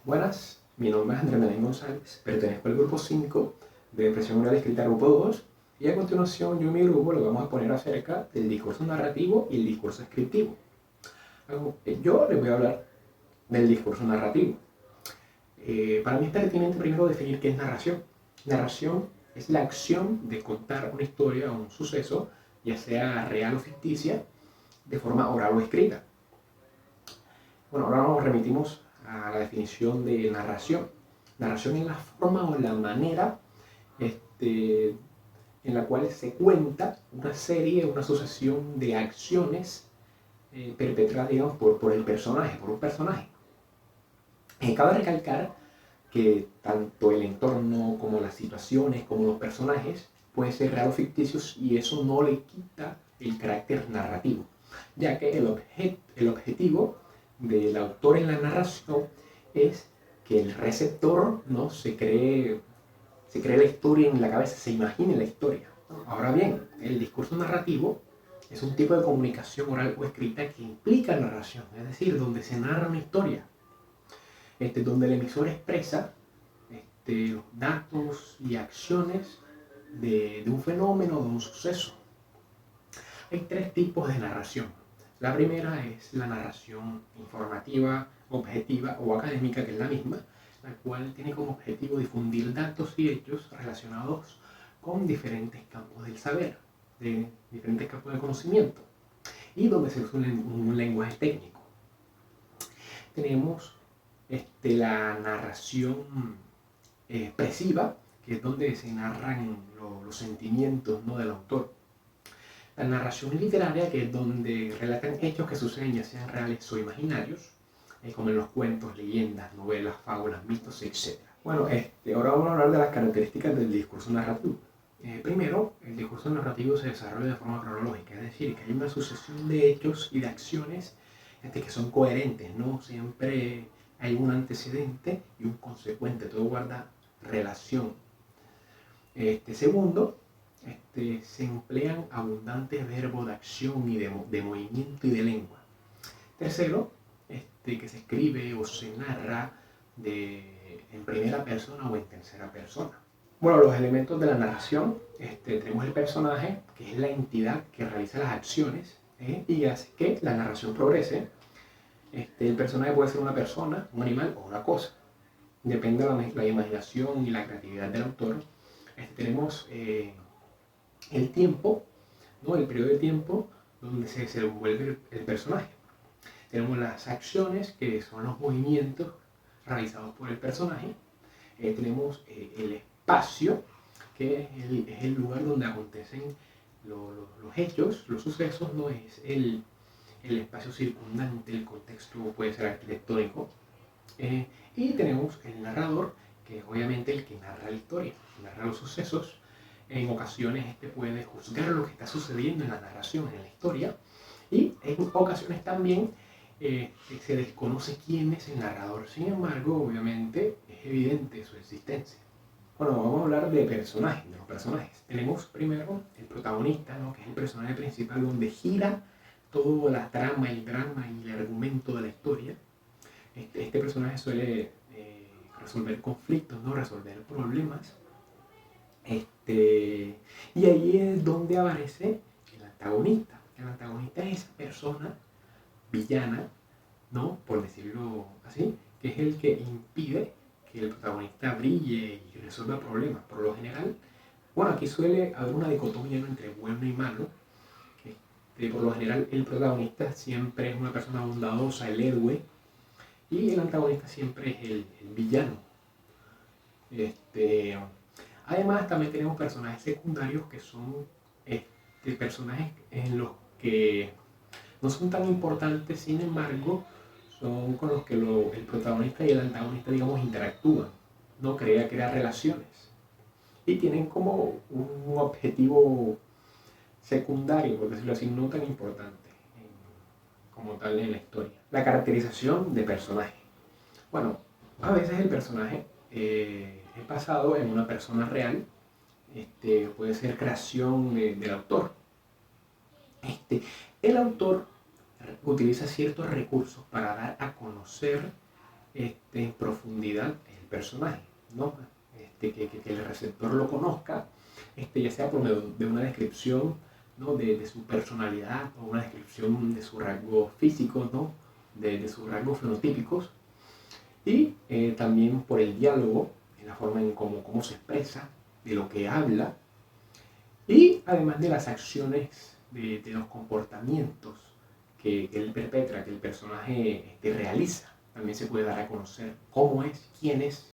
Buenas, mi nombre es Andrés Melén González, pertenezco al grupo 5 de expresión oral escrita grupo 2 y a continuación yo y mi grupo lo vamos a poner acerca del discurso narrativo y el discurso descriptivo. Yo les voy a hablar del discurso narrativo. Para mí es pertinente primero definir qué es narración. Narración es la acción de contar una historia o un suceso, ya sea real o ficticia, de forma oral o escrita. Bueno, ahora nos remitimos a la definición de narración. Narración es la forma o la manera en la cual se cuenta una serie, una sucesión de acciones perpetradas, digamos, por el personaje, por un personaje. Cabe recalcar que tanto el entorno como las situaciones, como los personajes, pueden ser real o ficticios y eso no le quita el carácter narrativo, ya que el objetivo del autor en la narración es que el receptor no se cree la historia en la cabeza, se imagine la historia. Ahora bien, el discurso narrativo es un tipo de comunicación oral o escrita que implica narración, es decir, donde se narra una historia, donde el emisor expresa los datos y acciones de un fenómeno, de un suceso. Hay tres tipos de narración. La primera es la narración informativa, objetiva o académica, que es la misma, la cual tiene como objetivo difundir datos y hechos relacionados con diferentes campos del saber, de diferentes campos de conocimiento, y donde se usa un lenguaje técnico. Tenemos la narración expresiva, que es donde se narran los sentimientos, ¿no?, del autor. La narración literaria, que es donde relatan hechos que suceden, ya sean reales o imaginarios, como en los cuentos, leyendas, novelas, fábulas, mitos, etc. Bueno, ahora vamos a hablar de las características del discurso narrativo. Primero, el discurso narrativo se desarrolla de forma cronológica, es decir, que hay una sucesión de hechos y de acciones que son coherentes, no siempre hay un antecedente y un consecuente, todo guarda relación. Segundo, se emplean abundantes verbos de acción y de movimiento y de lengua. Tercero, que se escribe o se narra en primera persona o en tercera persona. Bueno, los elementos de la narración, tenemos el personaje, que es la entidad que realiza las acciones y hace que la narración progrese. El personaje puede ser una persona, un animal o una cosa. Depende de la imaginación y la creatividad del autor. Tenemos el tiempo, ¿no?, el periodo de tiempo donde se desenvuelve el personaje. Tenemos las acciones, que son los movimientos realizados por el personaje. Tenemos el espacio, que es el lugar donde acontecen los hechos, los sucesos, no es el espacio circundante, el contexto puede ser arquitectónico. Y tenemos el narrador, que es obviamente el que narra la historia, narra los sucesos. En ocasiones puede juzgar lo que está sucediendo en la narración, en la historia, y en ocasiones también se desconoce quién es el narrador. Sin embargo, obviamente es evidente su existencia. Bueno, vamos a hablar de personajes, de los personajes. Tenemos primero el protagonista, ¿no?, que es el personaje principal, donde gira toda la trama, el drama y el argumento de la historia. Este personaje suele resolver conflictos, ¿no?, resolver problemas. Y ahí es donde aparece el antagonista. El antagonista es esa persona villana, ¿no?, por decirlo así, que es el que impide que el protagonista brille y resuelva problemas. Por lo general, bueno, aquí suele haber una dicotomía, ¿no?, entre bueno y malo. Por lo general, el protagonista siempre es una persona bondadosa, el héroe, y el antagonista siempre es el villano. Además, también tenemos personajes secundarios, que son personajes en los que no son tan importantes, sin embargo, son con los que el protagonista y el antagonista, digamos, interactúan, ¿no?, crea relaciones. Y tienen como un objetivo secundario, por decirlo así, no tan importante como tal en la historia. La caracterización de personaje. Bueno, a veces el personaje es basado en una persona real, puede ser creación del autor. El autor utiliza ciertos recursos para dar a conocer en profundidad el personaje, ¿no? Que el receptor lo conozca, ya sea por medio de una descripción, ¿no? de su personalidad o una descripción de sus rasgos físicos, ¿no? de sus rasgos fenotípicos, y también por el diálogo, en la forma en cómo se expresa, de lo que habla, y además de las acciones, de los comportamientos que él perpetra, que el personaje realiza. También se puede dar a conocer cómo es, quién es